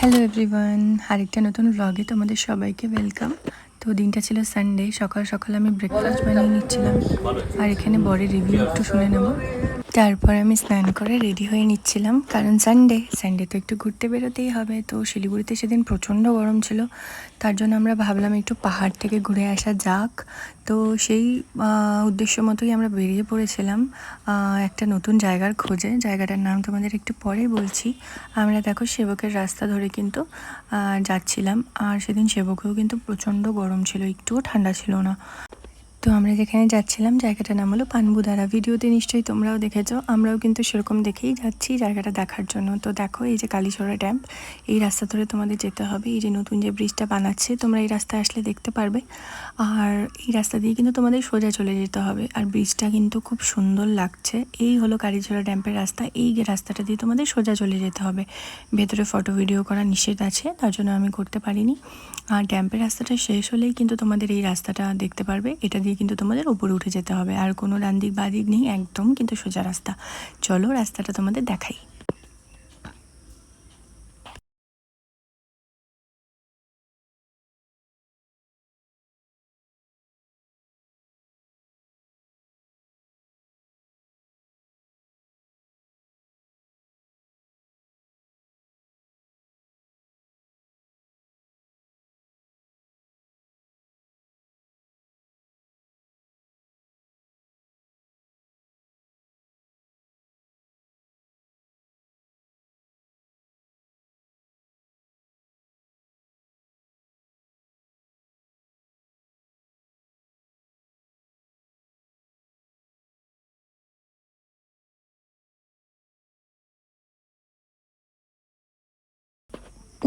Hello everyone, আরেকটা নতুন ব্লগে তোমাদের সবাইকে ওয়েলকাম। তো দিনটা ছিল সানডে, সকাল সকাল আমি ব্রেকফাস্ট বানিয়ে নিচ্ছিলাম আর এখানে বরের রিভিউ একটু শুনে নেব। তারপর আমি স্নান করে রেডি হয়ে নিচ্ছিলাম, কারণ সানডে তো একটু ঘুরতে বেরোতেই হবে। তো শিলিগুড়িতে সেদিন প্রচণ্ড গরম ছিল, তার জন্য আমরা ভাবলাম একটু পাহাড় থেকে ঘুরে আসা যাক। তো সেই উদ্দেশ্য মতোই আমরা বেরিয়ে পড়েছিলাম একটা নতুন জায়গার খোঁজে। জায়গাটার নাম তোমাদের একটু পরেই বলছি। আমরা দেখো সেবকের রাস্তা ধরে কিন্তু যাচ্ছিলাম, আর সেদিন সেবকেও কিন্তু প্রচণ্ড গরম ছিল, একটুও ঠান্ডা ছিল না। তো আমরা যেখানে যাচ্ছিলাম জায়গাটার নাম হলো পানবুদারা। ভিডিওতে নিশ্চয়ই তোমরাও দেখেছো, আমরাও কিন্তু সেরকম দেখেই যাচ্ছি জায়গাটা দেখার জন্য। তো দেখো এই যে কালীচড়া ড্যাম, এই রাস্তা ধরে তোমাদের যেতে হবে। এই যে নতুন যে ব্রিজটা বানাচ্ছে, তোমরা এই রাস্তায় আসলে দেখতে পারবে। আর এই রাস্তা দিয়ে কিন্তু তোমাদের সোজা চলে যেতে হবে, আর ব্রিজটা কিন্তু খুব সুন্দর লাগছে। এই হলো কালীচড়া ড্যাম্পের রাস্তা, এই যে রাস্তাটা দিয়ে তোমাদের সোজা চলে যেতে হবে। ভেতরে ফটো ভিডিও করা নিষেধ আছে, তার জন্য আমি করতে পারিনি। আর ড্যাম্পের রাস্তাটা শেষ হলেই কিন্তু তোমাদের এই রাস্তাটা দেখতে পারবে। এটা দিয়ে কিন্তু তোমাদের উপরে উঠে যেতে হবে, আর কোনো ডান দিক বা দিক নেই, একদম কিন্তু সোজা রাস্তা। চলো রাস্তাটা তোমাদের দেখাই।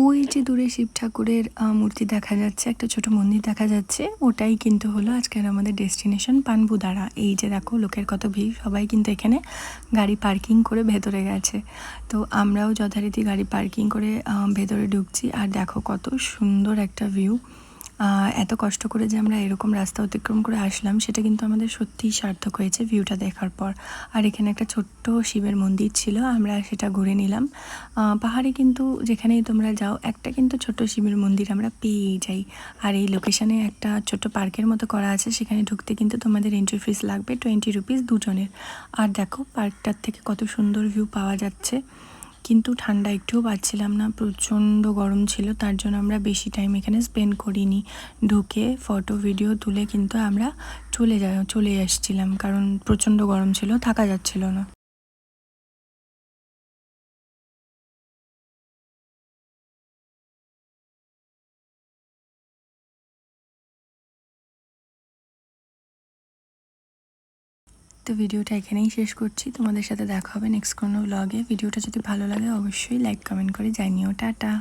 ওই যে দূরে শিব ঠাকুরের মূর্তি দেখা যাচ্ছে, একটা ছোট মন্দির দেখা যাচ্ছে, ওটাই কিন্তু হলো আজকের আমাদের ডেস্টিনেশন পানবুদারা। এই যে দেখো লোকের কত ভিড়, সবাই কিন্তু এখানে গাড়ি পার্কিং করে ভেতরে গেছে। তো আমরাও যথারীতি গাড়ি পার্কিং করে ভেতরে ঢুকছি। আর দেখো কত সুন্দর একটা ভিউ। এত কষ্ট করে যে আমরা এরকম রাস্তা অতিক্রম করে আসলাম, সেটা কিন্তু আমাদের সত্যিই সার্থক হয়েছে ভিউটা দেখার পর। আর এখানে একটা ছোট্ট শিবের মন্দির ছিল, আমরা সেটা ঘুরে নিলাম। পাহাড়ে কিন্তু যেখানেই তোমরা যাও একটা কিন্তু ছোট্ট শিবের মন্দির আমরা পেয়েই যাই। আর এই লোকেশানে একটা ছোট্ট পার্কের মতো করা আছে, সেখানে ঢুকতে কিন্তু তোমাদের এন্ট্রি ফিস লাগবে 20 রুপিস দুজনের। আর দেখো পার্কটার থেকে কত সুন্দর ভিউ পাওয়া যাচ্ছে, কিন্তু ঠান্ডা একটুও পাচ্ছিলাম না, প্রচণ্ড গরম ছিল। তার জন্য আমরা বেশি টাইম এখানে স্পেন্ড করিনি। ঢুকে ফটো ভিডিও তুলে কিন্তু আমরা চলে আসছিলাম, কারণ প্রচণ্ড গরম ছিল, থাকা যাচ্ছিল না। তো ভিডিওটা এখানেই শেষ করছি, তোমাদের সাথে দেখা হবে নেক্সট কোনো ব্লগে। ভিডিওটা যদি ভালো লাগে অবশ্যই লাইক কমেন্ট করে জানিও। টাটা।